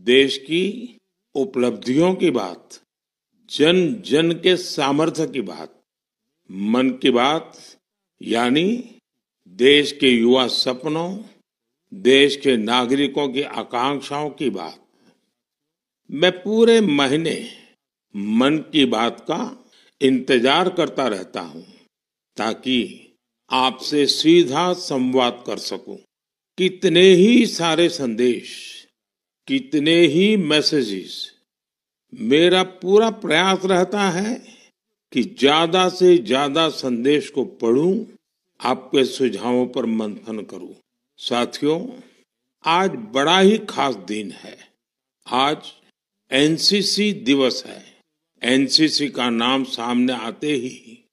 देश की उपलब्धियों की बात, जन जन के सामर्थ्य की बात, मन की बात यानी देश के युवा सपनों, देश के नागरिकों की आकांक्षाओं की बात। मैं पूरे महीने मन की बात का इंतजार करता रहता हूं ताकि आपसे सीधा संवाद कर सकूं। कितने ही सारे संदेश, कितने ही मैसेजेस। मेरा पूरा प्रयास रहता है कि ज्यादा से ज्यादा संदेश को पढूं, आपके सुझावों पर मंथन करूं। साथियों, आज बड़ा ही खास दिन है। आज एनसीसी दिवस है। एनसीसी का नाम सामने आते ही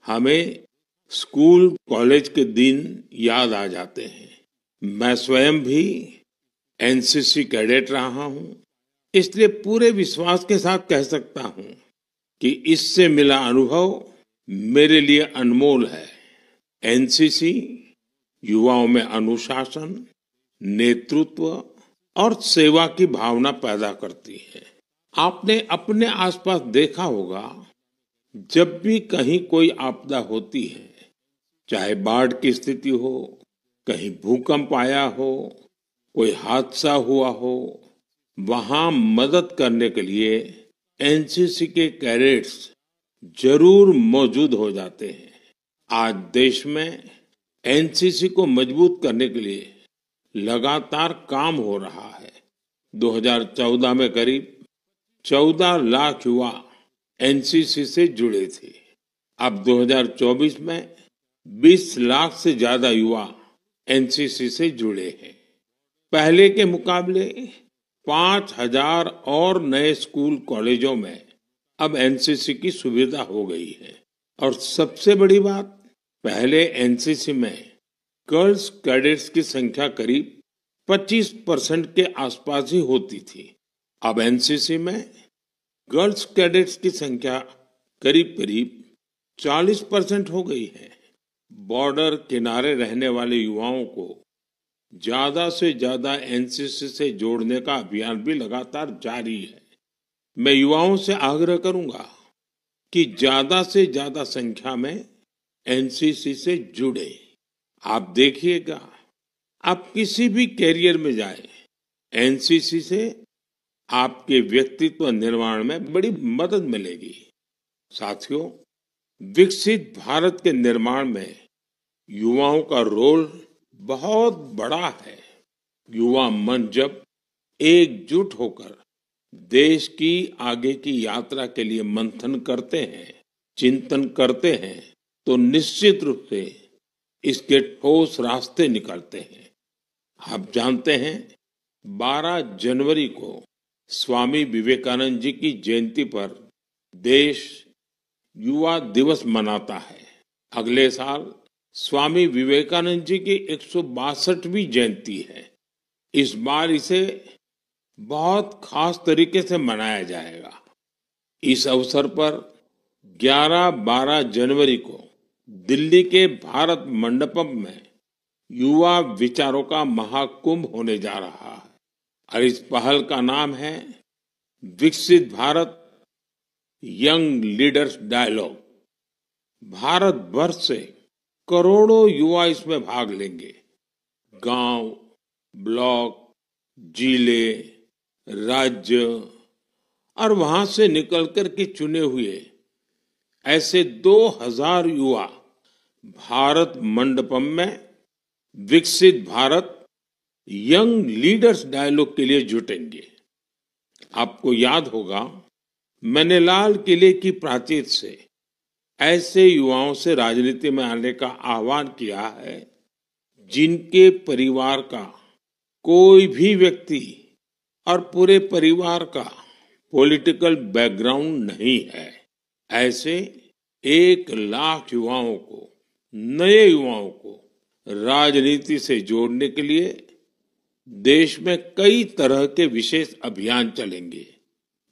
हमें स्कूल कॉलेज के दिन याद आ जाते हैं। मैं स्वयं भी एनसीसी कैडेट रहा हूं, इसलिए पूरे विश्वास के साथ कह सकता हूं कि इससे मिला अनुभव मेरे लिए अनमोल है। एनसीसी युवाओं में अनुशासन, नेतृत्व और सेवा की भावना पैदा करती है। आपने अपने आसपास देखा होगा, जब भी कहीं कोई आपदा होती है, चाहे बाढ़ की स्थिति हो, कहीं भूकंप आया हो, कोई हादसा हुआ हो, वहां मदद करने के लिए एनसीसी के कैडेट्स जरूर मौजूद हो जाते हैं। आज देश में एनसीसी को मजबूत करने के लिए लगातार काम हो रहा है। 2014 में करीब 14 लाख युवा एनसीसी से जुड़े थे। अब 2024 में 20 लाख से ज्यादा युवा एनसीसी से जुड़े हैं। पहले के मुकाबले 5,000 और नए स्कूल कॉलेजों में अब एनसीसी की सुविधा हो गई है। और सबसे बड़ी बात, पहले एनसीसी में गर्ल्स कैडेट्स की संख्या करीब 25% के आसपास ही होती थी। अब एनसीसी में गर्ल्स कैडेट्स की संख्या करीब करीब 40% हो गई है। बॉर्डर किनारे रहने वाले युवाओं को ज्यादा से ज्यादा एनसीसी से जोड़ने का अभियान भी लगातार जारी है। मैं युवाओं से आग्रह करूंगा कि ज्यादा से ज्यादा संख्या में एनसीसी से जुड़े। आप देखिएगा, आप किसी भी कैरियर में जाए, एनसीसी से आपके व्यक्तित्व निर्माण में बड़ी मदद मिलेगी। साथियों, विकसित भारत के निर्माण में युवाओं का रोल बहुत बड़ा है। युवा मन जब एकजुट होकर देश की आगे की यात्रा के लिए मंथन करते हैं, चिंतन करते हैं, तो निश्चित रूप से इसके ठोस रास्ते निकलते हैं। आप जानते हैं, 12 जनवरी को स्वामी विवेकानंद जी की जयंती पर देश युवा दिवस मनाता है। अगले साल स्वामी विवेकानंद जी की 162वीं जयंती है। इस बार इसे बहुत खास तरीके से मनाया जाएगा। इस अवसर पर 11-12 जनवरी को दिल्ली के भारत मंडपम में युवा विचारों का महाकुंभ होने जा रहा है और इस पहल का नाम है Viksit Bharat young leaders dialogue. Bharat भर से करोड़ों युवा इसमें भाग लेंगे। गांव, ब्लॉक, जिले, राज्य और वहां से निकलकर के चुने हुए ऐसे 2000 युवा भारत मंडपम में विकसित भारत यंग लीडर्स डायलॉग के लिए जुटेंगे। आपको याद होगा, मैंने लाल किले की प्राचीर से ऐसे युवाओं से राजनीति में आने का आह्वान किया है जिनके परिवार का कोई भी व्यक्ति और पूरे परिवार का पॉलिटिकल बैकग्राउंड नहीं है। ऐसे 1 लाख युवाओं को, नए युवाओं को राजनीति से जोड़ने के लिए देश में कई तरह के विशेष अभियान चलेंगे।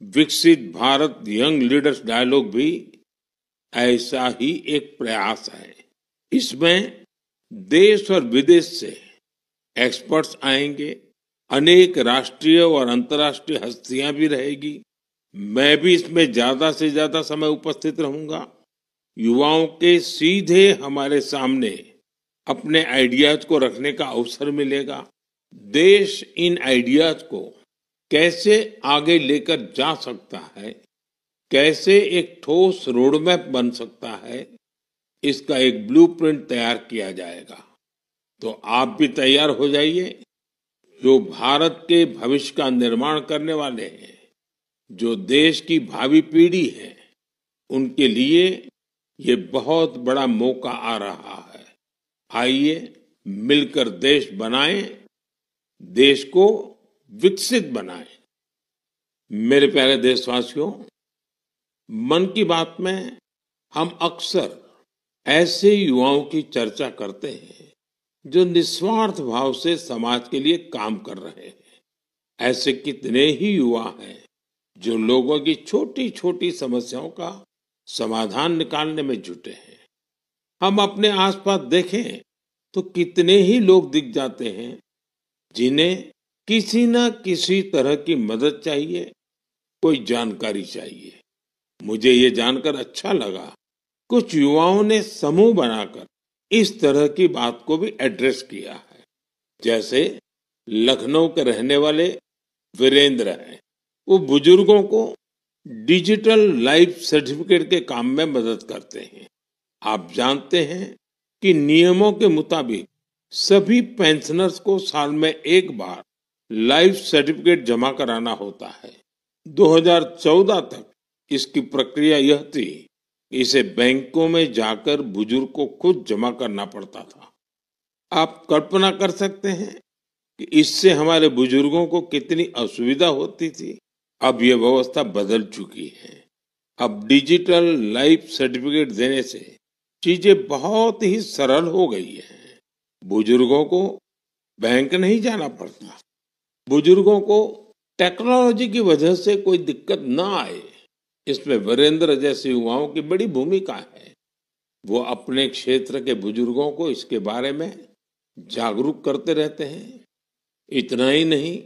विकसित भारत यंग लीडर्स डायलॉग भी ऐसा ही एक प्रयास है। इसमें देश और विदेश से एक्सपर्ट्स आएंगे, अनेक राष्ट्रीय और अंतर्राष्ट्रीय हस्तियां भी रहेगी। मैं भी इसमें ज्यादा से ज्यादा समय उपस्थित रहूंगा। युवाओं के सीधे हमारे सामने अपने आइडियाज को रखने का अवसर मिलेगा। देश इन आइडियाज को कैसे आगे लेकर जा सकता है, कैसे एक ठोस रोडमैप बन सकता है, इसका एक ब्लूप्रिंट तैयार किया जाएगा। तो आप भी तैयार हो जाइए। जो भारत के भविष्य का निर्माण करने वाले हैं, जो देश की भावी पीढ़ी है, उनके लिए ये बहुत बड़ा मौका आ रहा है। आइए मिलकर देश बनाएं, देश को विकसित बनाएं। मेरे प्यारे देशवासियों, मन की बात में हम अक्सर ऐसे युवाओं की चर्चा करते हैं जो निस्वार्थ भाव से समाज के लिए काम कर रहे हैं। ऐसे कितने ही युवा हैं जो लोगों की छोटी छोटी समस्याओं का समाधान निकालने में जुटे हैं। हम अपने आसपास देखें तो कितने ही लोग दिख जाते हैं जिन्हें किसी न किसी तरह की मदद चाहिए, कोई जानकारी चाहिए। मुझे ये जानकर अच्छा लगा, कुछ युवाओं ने समूह बनाकर इस तरह की बात को भी एड्रेस किया है। जैसे लखनऊ के रहने वाले वीरेंद्र हैं, वो बुजुर्गों को डिजिटल लाइफ सर्टिफिकेट के काम में मदद करते हैं। आप जानते हैं कि नियमों के मुताबिक सभी पेंशनर्स को साल में एक बार लाइफ सर्टिफिकेट जमा कराना होता है। 2014 तक इसकी प्रक्रिया यह थी, इसे बैंकों में जाकर बुजुर्ग को खुद जमा करना पड़ता था। आप कल्पना कर सकते हैं कि इससे हमारे बुजुर्गों को कितनी असुविधा होती थी। अब ये व्यवस्था बदल चुकी है। अब डिजिटल लाइफ सर्टिफिकेट देने से चीजें बहुत ही सरल हो गई हैं। बुजुर्गों को बैंक नहीं जाना पड़ता। बुजुर्गों को टेक्नोलॉजी की वजह से कोई दिक्कत न आए, इसमें वीरेंद्र जैसे युवाओं की बड़ी भूमिका है। वो अपने क्षेत्र के बुजुर्गों को इसके बारे में जागरूक करते रहते हैं। इतना ही नहीं,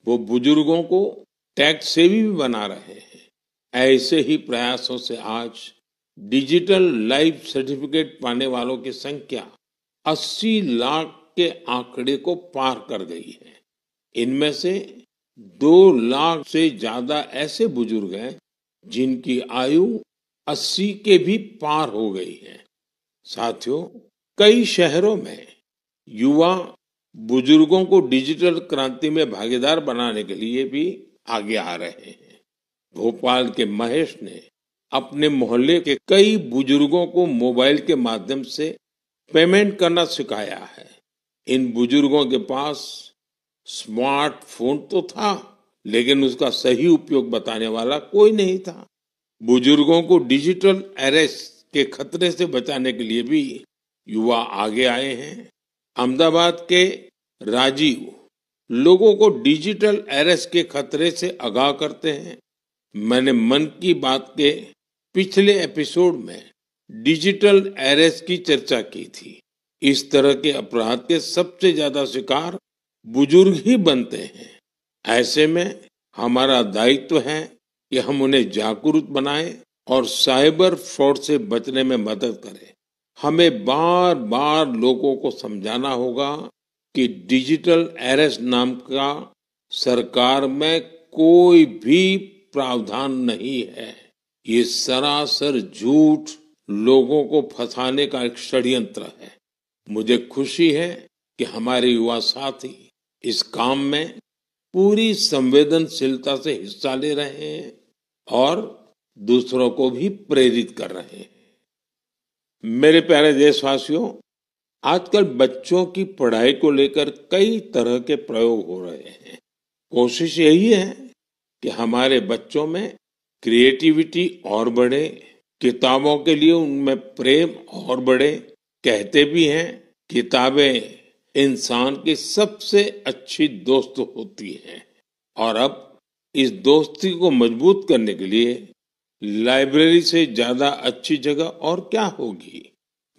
वो बुजुर्गों को टैक्स सेवी भी बना रहे हैं। ऐसे ही प्रयासों से आज डिजिटल लाइफ सर्टिफिकेट पाने वालों की संख्या 80 लाख के आंकड़े को पार कर गई है। इनमें से 2 लाख से ज्यादा ऐसे बुजुर्ग हैं जिनकी आयु 80 के भी पार हो गई है। साथियों, कई शहरों में युवा बुजुर्गों को डिजिटल क्रांति में भागीदार बनाने के लिए भी आगे आ रहे हैं। भोपाल के महेश ने अपने मोहल्ले के कई बुजुर्गों को मोबाइल के माध्यम से पेमेंट करना सिखाया है। इन बुजुर्गों के पास स्मार्टफोन तो था, लेकिन उसका सही उपयोग बताने वाला कोई नहीं था। बुजुर्गों को डिजिटल अरेस्ट के खतरे से बचाने के लिए भी युवा आगे आए हैं। अहमदाबाद के राजीव लोगों को डिजिटल अरेस्ट के खतरे से आगाह करते हैं। मैंने मन की बात के पिछले एपिसोड में डिजिटल अरेस्ट की चर्चा की थी। इस तरह के अपराध के सबसे ज्यादा शिकार बुजुर्ग ही बनते हैं। ऐसे में हमारा दायित्व है कि हम उन्हें जागरूक बनाएं और साइबर फ्रॉड से बचने में मदद करें। हमें बार बार लोगों को समझाना होगा कि डिजिटल अरेस्ट नाम का सरकार में कोई भी प्रावधान नहीं है। ये सरासर झूठ, लोगों को फंसाने का एक षड्यंत्र है। मुझे खुशी है कि हमारे युवा साथी इस काम में पूरी संवेदनशीलता से हिस्सा ले रहे हैं और दूसरों को भी प्रेरित कर रहे हैं। मेरे प्यारे देशवासियों, आजकल बच्चों की पढ़ाई को लेकर कई तरह के प्रयोग हो रहे हैं। कोशिश यही है कि हमारे बच्चों में क्रिएटिविटी और बढ़े, किताबों के लिए उनमें प्रेम और बढ़े। कहते भी हैं, किताबें इंसान की सबसे अच्छी दोस्त होती हैं। और अब इस दोस्ती को मजबूत करने के लिए लाइब्रेरी से ज्यादा अच्छी जगह और क्या होगी।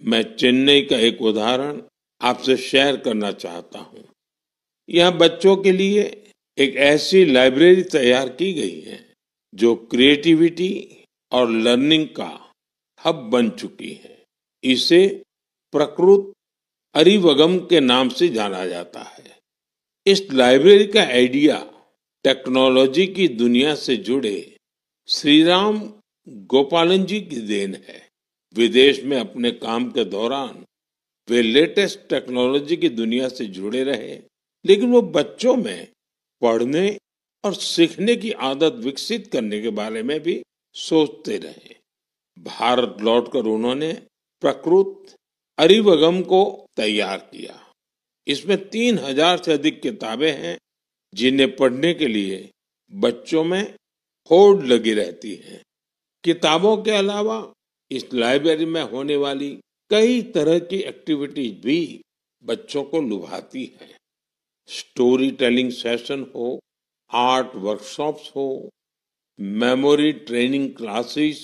मैं चेन्नई का एक उदाहरण आपसे शेयर करना चाहता हूं। यहाँ बच्चों के लिए एक ऐसी लाइब्रेरी तैयार की गई है जो क्रिएटिविटी और लर्निंग का हब बन चुकी है। इसे प्रकृत अरिवगम के नाम से जाना जाता है। इस लाइब्रेरी का आइडिया टेक्नोलॉजी की दुनिया से जुड़े श्रीराम गोपालन जी की देन है। विदेश में अपने काम के दौरान वे लेटेस्ट टेक्नोलॉजी की दुनिया से जुड़े रहे, लेकिन वो बच्चों में पढ़ने और सीखने की आदत विकसित करने के बारे में भी सोचते रहे। भारत लौटकर उन्होंने प्रकृत अरिवगम को तैयार किया। इसमें 3000 से अधिक किताबें हैं जिन्हें पढ़ने के लिए बच्चों में होड़ लगी रहती है। किताबों के अलावा इस लाइब्रेरी में होने वाली कई तरह की एक्टिविटीज भी बच्चों को लुभाती है। स्टोरी टेलिंग सेशन हो, आर्ट वर्कशॉप्स हो, memory training classes,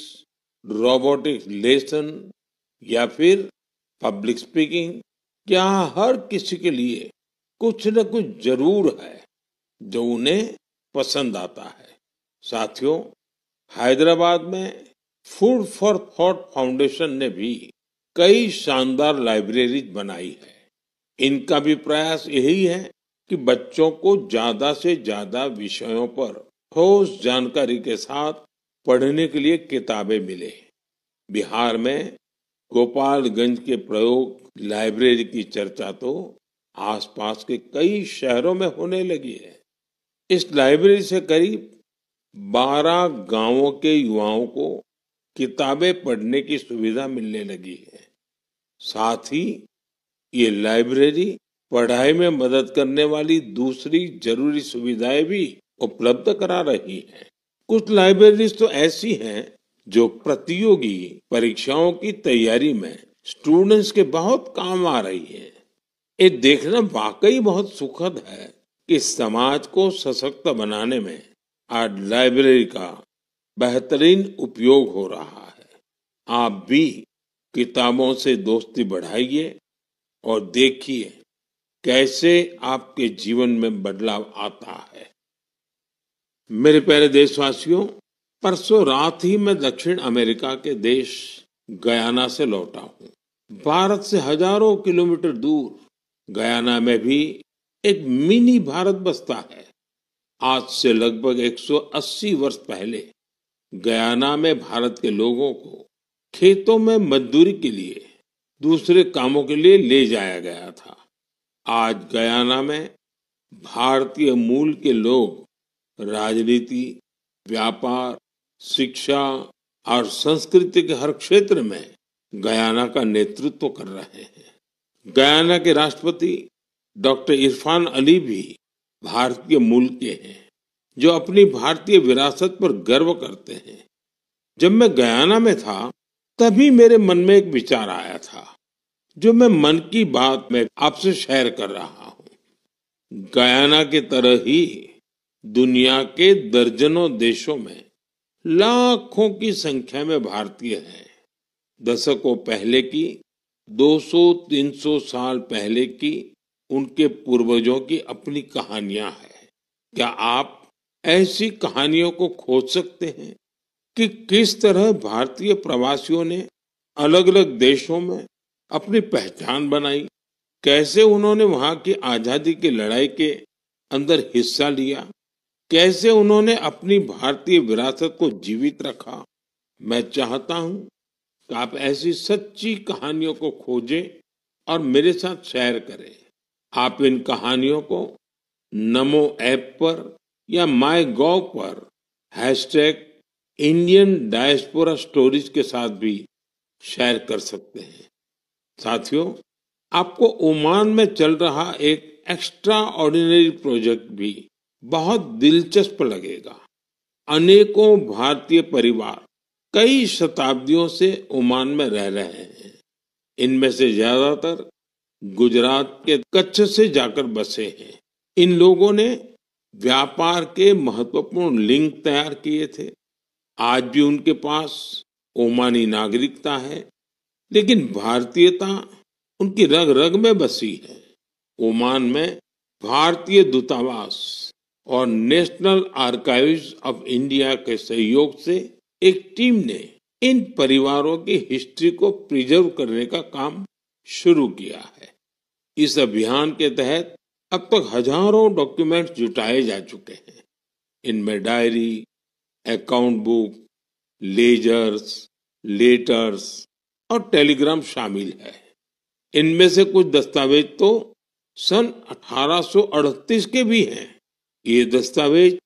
robotics lesson या फिर पब्लिक स्पीकिंग, यहाँ हर किसी के लिए कुछ न कुछ जरूर है जो उन्हें पसंद आता है। साथियों, हैदराबाद में फूड फॉर थॉट फाउंडेशन ने भी कई शानदार लाइब्रेरीज बनाई है। इनका भी प्रयास यही है कि बच्चों को ज्यादा से ज्यादा विषयों पर ठोस जानकारी के साथ पढ़ने के लिए किताबें मिले। बिहार में गोपालगंज के प्रयोग लाइब्रेरी की चर्चा तो आसपास के कई शहरों में होने लगी है। इस लाइब्रेरी से करीब 12 गांवों के युवाओं को किताबें पढ़ने की सुविधा मिलने लगी है। साथ ही ये लाइब्रेरी पढ़ाई में मदद करने वाली दूसरी जरूरी सुविधाएं भी उपलब्ध करा रही है। कुछ लाइब्रेरीज तो ऐसी हैं जो प्रतियोगी परीक्षाओं की तैयारी में स्टूडेंट्स के बहुत काम आ रही है। ये देखना वाकई बहुत सुखद है कि समाज को सशक्त बनाने में आज लाइब्रेरी का बेहतरीन उपयोग हो रहा है। आप भी किताबों से दोस्ती बढ़ाइए और देखिए कैसे आपके जीवन में बदलाव आता है। मेरे प्यारे देशवासियों, परसों रात ही मैं दक्षिण अमेरिका के देश गयाना से लौटा हूँ। भारत से हजारों किलोमीटर दूर गयाना में भी एक मिनी भारत बसता है। आज से लगभग 180 वर्ष पहले गयाना में भारत के लोगों को खेतों में मजदूरी के लिए, दूसरे कामों के लिए ले जाया गया था। आज गयाना में भारतीय मूल के लोग राजनीति, व्यापार, शिक्षा और संस्कृति के हर क्षेत्र में गयाना का नेतृत्व कर रहे हैं। गयाना के राष्ट्रपति डॉक्टर इरफान अली भी भारतीय मूल के हैं, जो अपनी भारतीय विरासत पर गर्व करते हैं। जब मैं गयाना में था, तभी मेरे मन में एक विचार आया था, जो मैं मन की बात में आपसे शेयर कर रहा हूँ। गयाना की तरह ही दुनिया के दर्जनों देशों में लाखों की संख्या में भारतीय हैं। दशकों पहले की, 200-300 साल पहले की उनके पूर्वजों की अपनी कहानियां हैं। क्या आप ऐसी कहानियों को खोज सकते हैं कि किस तरह भारतीय प्रवासियों ने अलग अलग देशों में अपनी पहचान बनाई, कैसे उन्होंने वहां की आजादी की लड़ाई के अंदर हिस्सा लिया, कैसे उन्होंने अपनी भारतीय विरासत को जीवित रखा। मैं चाहता हूं कि आप ऐसी सच्ची कहानियों को खोजें और मेरे साथ शेयर करें। आप इन कहानियों को नमो ऐप पर या माय गॉव पर #इंडियन डायस्पोरा स्टोरीज के साथ भी शेयर कर सकते हैं। साथियों, आपको ओमान में चल रहा एक एक्स्ट्रा ऑर्डिनरी प्रोजेक्ट भी बहुत दिलचस्प लगेगा। अनेकों भारतीय परिवार कई शताब्दियों से ओमान में रह रहे हैं। इनमें से ज्यादातर गुजरात के कच्छ से जाकर बसे हैं। इन लोगों ने व्यापार के महत्वपूर्ण लिंक तैयार किए थे। आज भी उनके पास ओमानी नागरिकता है, लेकिन भारतीयता उनकी रग रग में बसी है। ओमान में भारतीय दूतावास और नेशनल आर्काइव्स ऑफ इंडिया के सहयोग से एक टीम ने इन परिवारों की हिस्ट्री को प्रिजर्व करने का काम शुरू किया है। इस अभियान के तहत अब तक हजारों डॉक्यूमेंट्स जुटाए जा चुके हैं। इनमें diary, account book, ledgers, letters और टेलीग्राम शामिल है। इनमें से कुछ दस्तावेज तो सन 1838 के भी हैं। ये दस्तावेज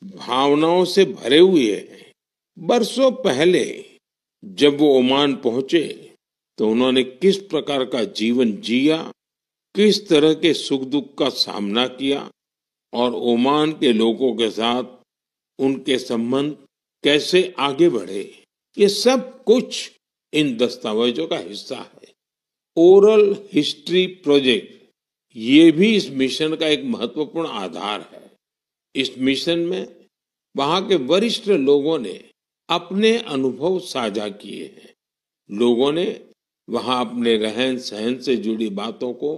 भावनाओं से भरे हुए हैं। बरसों पहले जब वो ओमान पहुंचे तो उन्होंने किस प्रकार का जीवन जिया, किस तरह के सुख दुख का सामना किया और ओमान के लोगों के साथ उनके संबंध कैसे आगे बढ़े, ये सब कुछ इन दस्तावेजों का हिस्सा है। ओरल हिस्ट्री प्रोजेक्ट ये भी इस मिशन का एक महत्वपूर्ण आधार है। इस मिशन में वहां के वरिष्ठ लोगों ने अपने अनुभव साझा किए हैं। लोगों ने वहां अपने रहन सहन से जुड़ी बातों को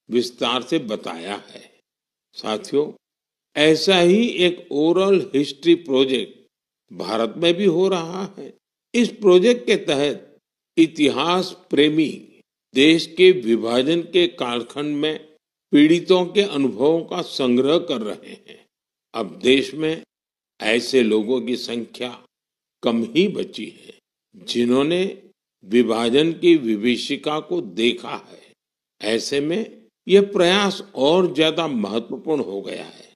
विस्तार से बताया है। साथियों, ऐसा ही एक ओरल हिस्ट्री प्रोजेक्ट भारत में भी हो रहा है। इस प्रोजेक्ट के तहत इतिहास प्रेमी देश के विभाजन के कालखंड में पीड़ितों के अनुभवों का संग्रह कर रहे हैं। अब देश में ऐसे लोगों की संख्या कम ही बची है जिन्होंने विभाजन की विभीषिका को देखा है। ऐसे में यह प्रयास और ज्यादा महत्वपूर्ण हो गया है।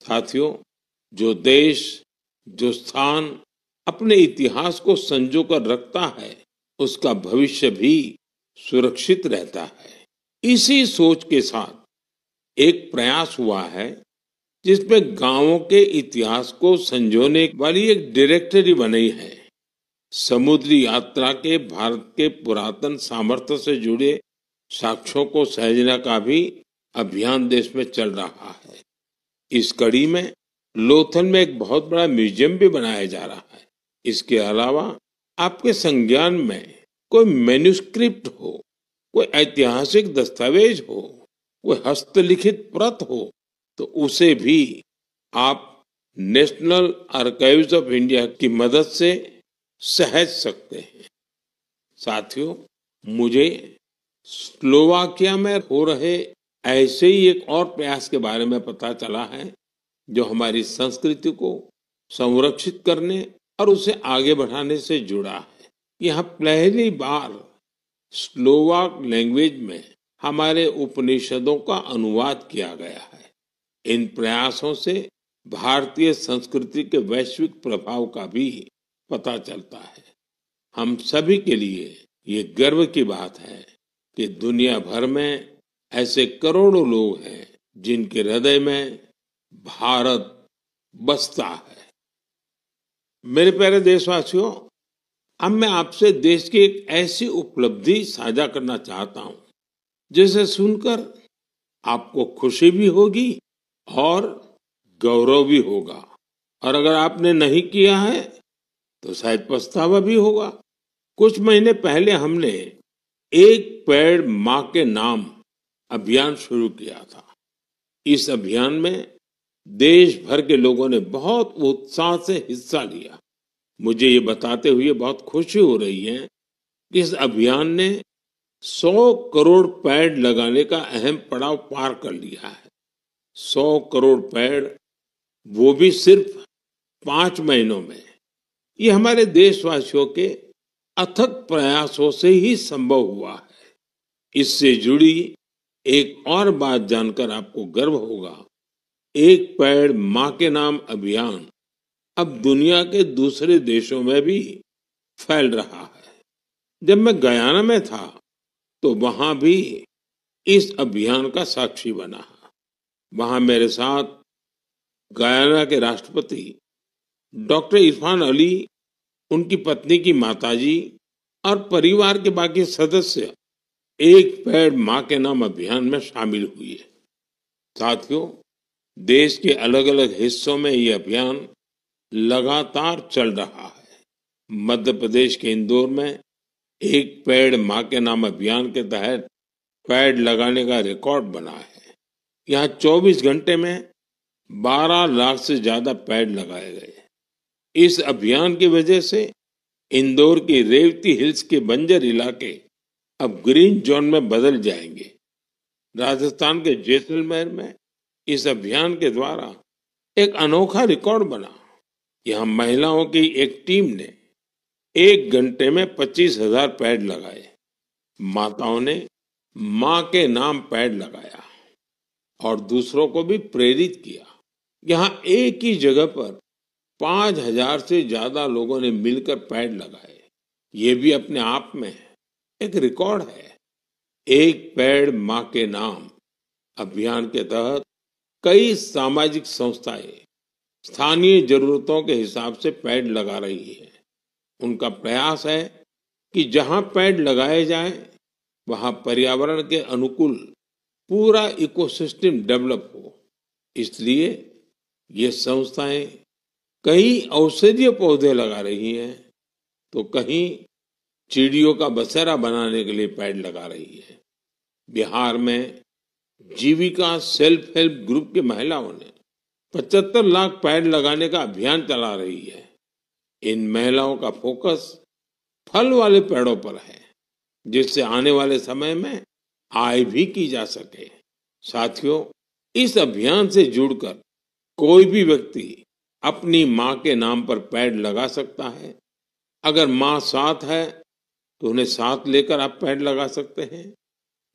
साथियों, जो देश, जो स्थान अपने इतिहास को संजो कर रखता है, उसका भविष्य भी सुरक्षित रहता है। इसी सोच के साथ एक प्रयास हुआ है जिसमें गांवों के इतिहास को संजोने वाली एक डायरेक्टरी बनी है। समुद्री यात्रा के भारत के पुरातन सामर्थ्य से जुड़े साक्ष्यों को सहेजने का भी अभियान देश में चल रहा है। इस कड़ी में लोथल में एक बहुत बड़ा म्यूजियम भी बनाया जा रहा है। इसके अलावा आपके संज्ञान में कोई मैन्युस्क्रिप्ट हो, कोई ऐतिहासिक दस्तावेज हो, कोई हस्तलिखित प्रत हो, तो उसे भी आप नेशनल आर्काइव्स ऑफ इंडिया की मदद से सहेज सकते हैं। साथियों, मुझे स्लोवाकिया में हो रहे ऐसे ही एक और प्रयास के बारे में पता चला है जो हमारी संस्कृति को संरक्षित करने और उसे आगे बढ़ाने से जुड़ा है। यहाँ पहली बार स्लोवाक लैंग्वेज में हमारे उपनिषदों का अनुवाद किया गया है। इन प्रयासों से भारतीय संस्कृति के वैश्विक प्रभाव का भी पता चलता है। हम सभी के लिए ये गर्व की बात है कि दुनिया भर में ऐसे करोड़ों लोग हैं जिनके हृदय में भारत बसता है। मेरे प्यारे देशवासियों, अब मैं आपसे देश की एक ऐसी उपलब्धि साझा करना चाहता हूं जिसे सुनकर आपको खुशी भी होगी और गौरव भी होगा, और अगर आपने नहीं किया है तो शायद पछतावा भी होगा। कुछ महीने पहले हमने एक पेड़ मां के नाम अभियान शुरू किया था। इस अभियान में देश भर के लोगों ने बहुत उत्साह से हिस्सा लिया। मुझे ये बताते हुए बहुत खुशी हो रही है कि इस अभियान ने 100 करोड़ पेड़ लगाने का अहम पड़ाव पार कर लिया है। 100 करोड़ पेड़, वो भी सिर्फ 5 महीनों में। ये हमारे देशवासियों के अथक प्रयासों से ही संभव हुआ है। इससे जुड़ी एक और बात जानकर आपको गर्व होगा। एक पेड़ मां के नाम अभियान अब दुनिया के दूसरे देशों में भी फैल रहा है। जब मैं गयाना में था तो वहां भी इस अभियान का साक्षी बना। वहां मेरे साथ गयाना के राष्ट्रपति डॉक्टर इरफान अली, उनकी पत्नी की माताजी और परिवार के बाकी सदस्य एक पेड़ मां के नाम अभियान में शामिल हुए। साथियों, देश के अलग अलग हिस्सों में ये अभियान लगातार चल रहा है। मध्य प्रदेश के इंदौर में एक पेड़ मां के नाम अभियान के तहत पेड़ लगाने का रिकॉर्ड बना है। यहाँ 24 घंटे में 12 लाख से ज्यादा पेड़ लगाए गए। इस अभियान की वजह से इंदौर की रेवती हिल्स के बंजर इलाके अब ग्रीन जोन में बदल जाएंगे। राजस्थान के जैसलमेर में इस अभियान के द्वारा एक अनोखा रिकॉर्ड बना। यहाँ महिलाओं की एक टीम ने 1 घंटे में 25,000 पेड़ लगाए। माताओं ने माँ के नाम पेड़ लगाया और दूसरों को भी प्रेरित किया। यहाँ एक ही जगह पर 5,000 से ज्यादा लोगों ने मिलकर पेड़ लगाए। ये भी अपने आप में एक रिकॉर्ड है। एक पेड़ माँ के नाम अभियान के तहत कई सामाजिक संस्थाएं स्थानीय जरूरतों के हिसाब से पेड़ लगा रही है। उनका प्रयास है कि जहां पेड़ लगाए जाएं, वहां पर्यावरण के अनुकूल पूरा इकोसिस्टम डेवलप हो। इसलिए ये संस्थाएं कई औषधीय पौधे लगा रही हैं, तो कहीं चिड़ियों का बसेरा बनाने के लिए पेड़ लगा रही है। बिहार में जीविका सेल्फ हेल्प ग्रुप की महिलाओं ने 75 लाख पेड़ लगाने का अभियान चला रही है। इन महिलाओं का फोकस फल वाले पेड़ों पर है, जिससे आने वाले समय में आय भी की जा सके। साथियों, इस अभियान से जुड़कर कोई भी व्यक्ति अपनी माँ के नाम पर पेड़ लगा सकता है। अगर माँ साथ है तो उन्हें साथ लेकर आप पेड़ लगा सकते हैं,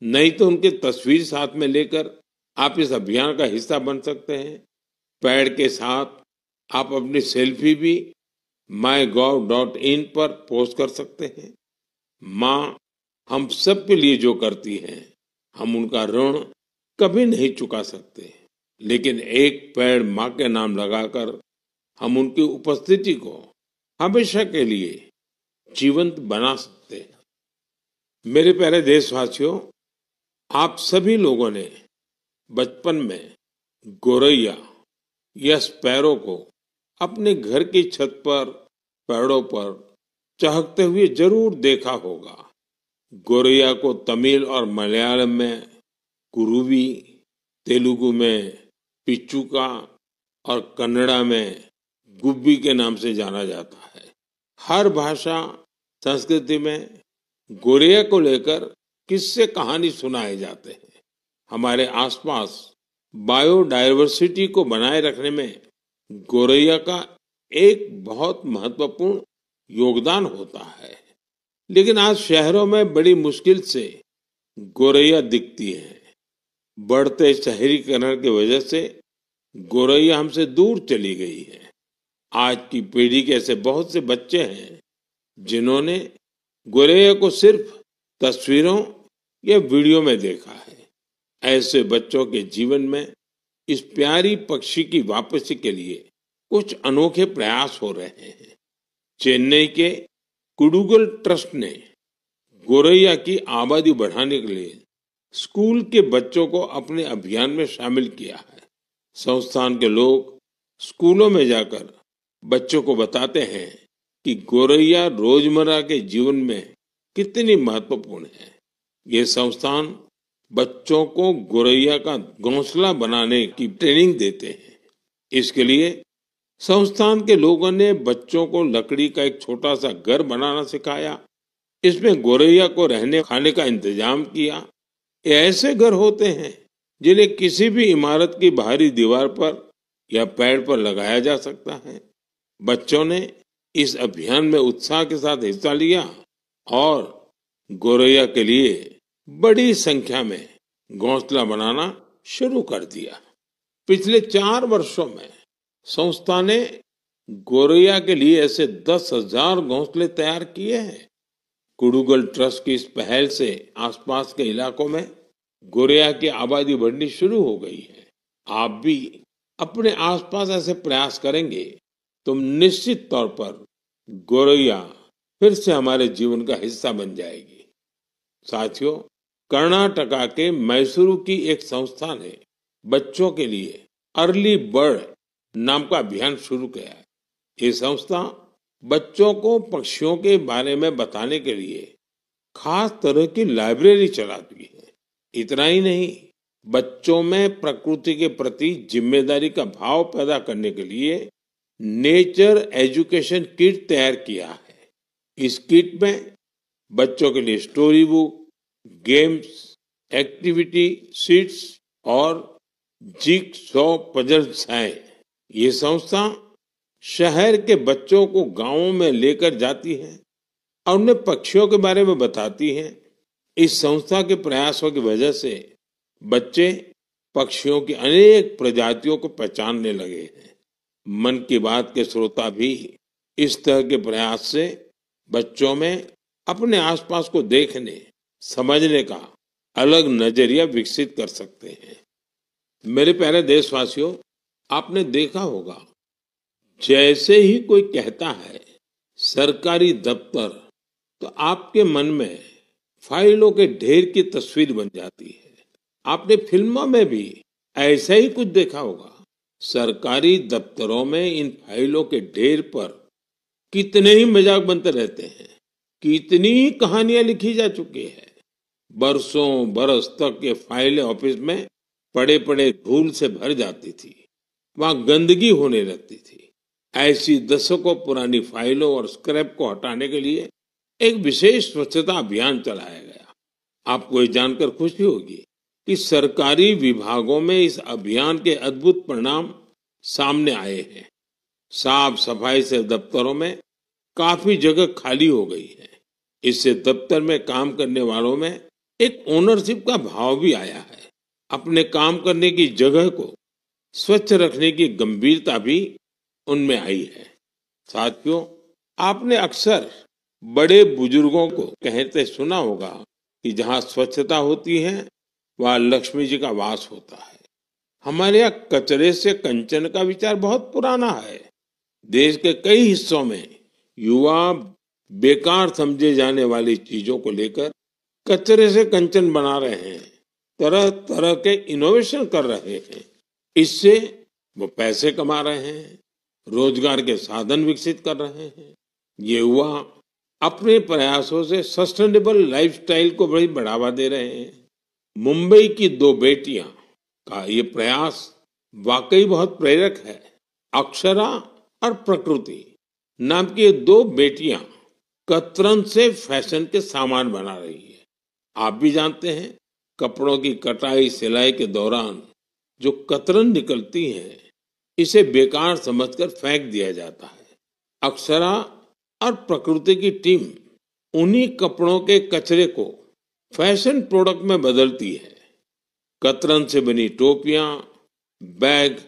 नहीं तो उनकी तस्वीर साथ में लेकर आप इस अभियान का हिस्सा बन सकते हैं। पेड़ के साथ आप अपनी सेल्फी भी mygov.in पर पोस्ट कर सकते हैं। माँ हम सब के लिए जो करती हैं, हम उनका ऋण कभी नहीं चुका सकते, लेकिन एक पेड़ माँ के नाम लगाकर हम उनकी उपस्थिति को हमेशा के लिए जीवंत बना सकते हैं। मेरे प्यारे देशवासियों, आप सभी लोगों ने बचपन में गोरैया या स्पैरो को अपने घर की छत पर, पेड़ों पर चहकते हुए जरूर देखा होगा। गोरैया को तमिल और मलयालम में कुरुवी, तेलुगु में पिचुका और कन्नड़ा में गुब्बी के नाम से जाना जाता है। हर भाषा संस्कृति में गोरैया को लेकर किस्से कहानी सुनाए जाते हैं। हमारे आसपास बायोडायवर्सिटी को बनाए रखने में गोरैया का एक बहुत महत्वपूर्ण योगदान होता है। लेकिन आज शहरों में बड़ी मुश्किल से गोरैया दिखती है। बढ़ते शहरीकरण की वजह से गोरैया हमसे दूर चली गई है। आज की पीढ़ी के ऐसे बहुत से बच्चे हैं जिन्होंने गोरैया को सिर्फ तस्वीरों या वीडियो में देखा है। ऐसे बच्चों के जीवन में इस प्यारी पक्षी की वापसी के लिए कुछ अनोखे प्रयास हो रहे हैं। चेन्नई के कुडुगल ट्रस्ट ने गोरैया की आबादी बढ़ाने के लिए स्कूल के बच्चों को अपने अभियान में शामिल किया है। संस्थान के लोग स्कूलों में जाकर बच्चों को बताते हैं कि गोरैया रोजमर्रा के जीवन में कितनी महत्वपूर्ण है। ये संस्थान बच्चों को गोरैया का घोंसला बनाने की ट्रेनिंग देते हैं। इसके लिए संस्थान के लोगों ने बच्चों को लकड़ी का एक छोटा सा घर बनाना सिखाया। इसमें गोरैया को रहने खाने का इंतजाम किया। ये ऐसे घर होते हैं जिन्हें किसी भी इमारत की बाहरी दीवार पर या पेड़ पर लगाया जा सकता है। बच्चों ने इस अभियान में उत्साह के साथ हिस्सा लिया और गोरैया के लिए बड़ी संख्या में घोंसला बनाना शुरू कर दिया। पिछले 4 वर्षों में संस्था ने गोरैया के लिए ऐसे 10,000 घोंसले तैयार किए हैं। कुडुगल ट्रस्ट की इस पहल से आसपास के इलाकों में गोरैया की आबादी बढ़नी शुरू हो गई है। आप भी अपने आसपास ऐसे प्रयास करेंगे तो निश्चित तौर पर गोरैया फिर से हमारे जीवन का हिस्सा बन जाएगी। साथियों, कर्नाटका के मैसूरू की एक संस्था ने बच्चों के लिए अर्ली बर्ड नाम का अभियान शुरू किया है। ये संस्था बच्चों को पक्षियों के बारे में बताने के लिए खास तरह की लाइब्रेरी चलाती है। इतना ही नहीं, बच्चों में प्रकृति के प्रति जिम्मेदारी का भाव पैदा करने के लिए नेचर एजुकेशन किट तैयार किया है। इस किट में बच्चों के लिए story book, games, activity sheets और जिगसॉ पजल्स हैं। ये संस्था शहर के बच्चों को गांवों में लेकर जाती है और उन्हें पक्षियों के बारे में बताती है। इस संस्था के प्रयासों की वजह से बच्चे पक्षियों की अनेक प्रजातियों को पहचानने लगे हैं। मन की बात के श्रोता भी इस तरह के प्रयास से बच्चों में अपने आसपास को देखने, समझने का अलग नजरिया विकसित कर सकते हैं। मेरे प्यारे देशवासियों, आपने देखा होगा, जैसे ही कोई कहता है सरकारी दफ्तर, तो आपके मन में फाइलों के ढेर की तस्वीर बन जाती है। आपने फिल्मों में भी ऐसा ही कुछ देखा होगा। सरकारी दफ्तरों में इन फाइलों के ढेर पर कितने ही मजाक बनते रहते हैं, कितनी ही कहानियां लिखी जा चुकी है। बरसों बरस तक ये फाइलें ऑफिस में पड़े पड़े धूल से भर जाती थी, वहां गंदगी होने लगती थी। ऐसी दशकों पुरानी फाइलों और स्क्रैप को हटाने के लिए एक विशेष स्वच्छता अभियान चलाया गया। आपको ये जानकर खुशी होगी कि सरकारी विभागों में इस अभियान के अद्भुत परिणाम सामने आए हैं। साफ सफाई से दफ्तरों में काफी जगह खाली हो गई है। इससे दफ्तर में काम करने वालों में एक ओनरशिप का भाव भी आया है। अपने काम करने की जगह को स्वच्छ रखने की गंभीरता भी उनमें आई है। साथियों, आपने अक्सर बड़े बुजुर्गों को कहते सुना होगा कि जहां स्वच्छता होती है वहां लक्ष्मी जी का वास होता है। हमारे यहाँ कचरे से कंचन का विचार बहुत पुराना है। देश के कई हिस्सों में युवा बेकार समझे जाने वाली चीजों को लेकर कचरे से कंचन बना रहे हैं, तरह तरह के इनोवेशन कर रहे हैं। इससे वो पैसे कमा रहे हैं, रोजगार के साधन विकसित कर रहे हैं। ये युवा अपने प्रयासों से सस्टेनेबल लाइफस्टाइल को बड़ी बढ़ावा दे रहे हैं। मुंबई की दो बेटियां का ये प्रयास वाकई बहुत प्रेरक है। अक्षरा और प्रकृति नाम की ये दो बेटियां कतरन से फैशन के सामान बना रही है। आप भी जानते हैं, कपड़ों की कटाई सिलाई के दौरान जो कतरन निकलती है, इसे बेकार समझकर फेंक दिया जाता है। अक्षरा और प्रकृति की टीम उन्हीं कपड़ों के कचरे को फैशन प्रोडक्ट में बदलती है। कतरन से बनी टोपियां, बैग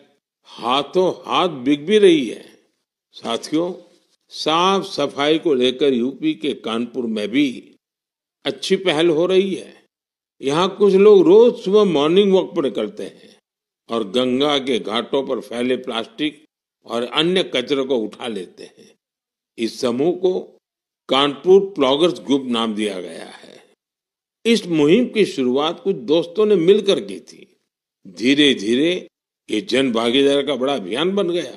हाथों हाथ बिक भी रही है। साथियों, साफ सफाई को लेकर यूपी के कानपुर में भी अच्छी पहल हो रही है। यहाँ कुछ लोग रोज सुबह मॉर्निंग वॉक पर निकलते हैं और गंगा के घाटों पर फैले प्लास्टिक और अन्य कचरे को उठा लेते हैं। इस समूह को कानपुर प्लॉगर्स ग्रुप नाम दिया गया है। इस मुहिम की शुरुआत कुछ दोस्तों ने मिलकर की थी। धीरे धीरे ये जन भागीदारी का बड़ा अभियान बन गया।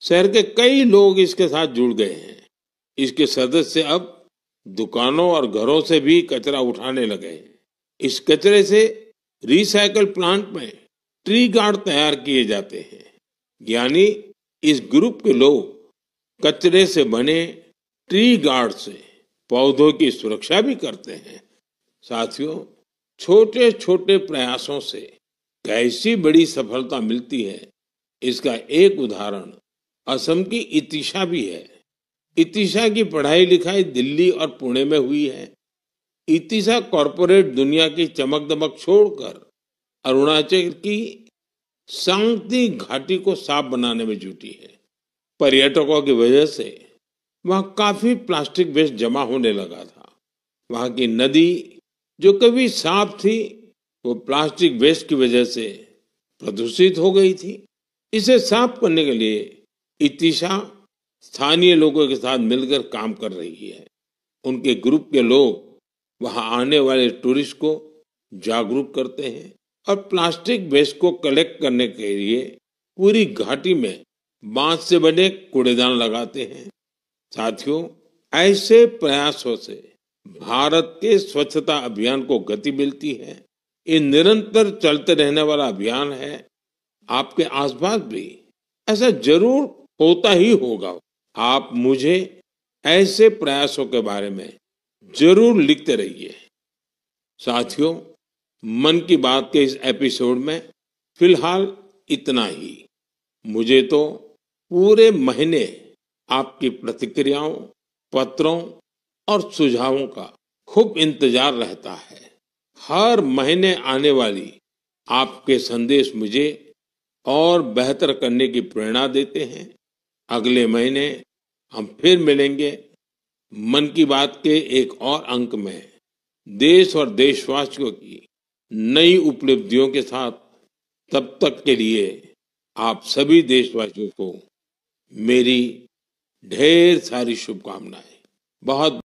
शहर के कई लोग इसके साथ जुड़ गए हैं। इसके सदस्य अब दुकानों और घरों से भी कचरा उठाने लगे हैं। इस कचरे से रिसाइकल प्लांट में ट्री गार्ड तैयार किए जाते हैं। यानी इस ग्रुप के लोग कचरे से बने ट्री गार्ड से पौधों की सुरक्षा भी करते हैं। साथियों, छोटे छोटे प्रयासों से कैसी बड़ी सफलता मिलती है, इसका एक उदाहरण असम की इतिशा भी है। इतिशा की पढ़ाई लिखाई दिल्ली और पुणे में हुई है। इतिशा कॉरपोरेट दुनिया की चमक दमक छोड़कर अरुणाचल की सांगती घाटी को साफ बनाने में जुटी है। पर्यटकों की वजह से वहां काफी प्लास्टिक वेस्ट जमा होने लगा था। वहां की नदी जो कभी साफ थी, वो प्लास्टिक वेस्ट की वजह से प्रदूषित हो गई थी। इसे साफ करने के लिए इतिशा स्थानीय लोगों के साथ मिलकर काम कर रही है। उनके ग्रुप के लोग वहां आने वाले टूरिस्ट को जागरूक करते हैं और प्लास्टिक वेस्ट को कलेक्ट करने के लिए पूरी घाटी में बांस से बने कूड़ेदान लगाते हैं। साथियों, ऐसे प्रयासों से भारत के स्वच्छता अभियान को गति मिलती है। ये निरंतर चलते रहने वाला अभियान है। आपके आसपास भी ऐसा जरूर होता ही होगा। आप मुझे ऐसे प्रयासों के बारे में जरूर लिखते रहिए। साथियों, मन की बात के इस एपिसोड में फिलहाल इतना ही। मुझे तो पूरे महीने आपकी प्रतिक्रियाओं, पत्रों और सुझावों का खूब इंतजार रहता है। हर महीने आने वाली आपके संदेश मुझे और बेहतर करने की प्रेरणा देते हैं। अगले महीने हम फिर मिलेंगे मन की बात के एक और अंक में, देश और देशवासियों की नई उपलब्धियों के साथ। तब तक के लिए आप सभी देशवासियों को मेरी ढेर सारी शुभकामनाएं। बहुत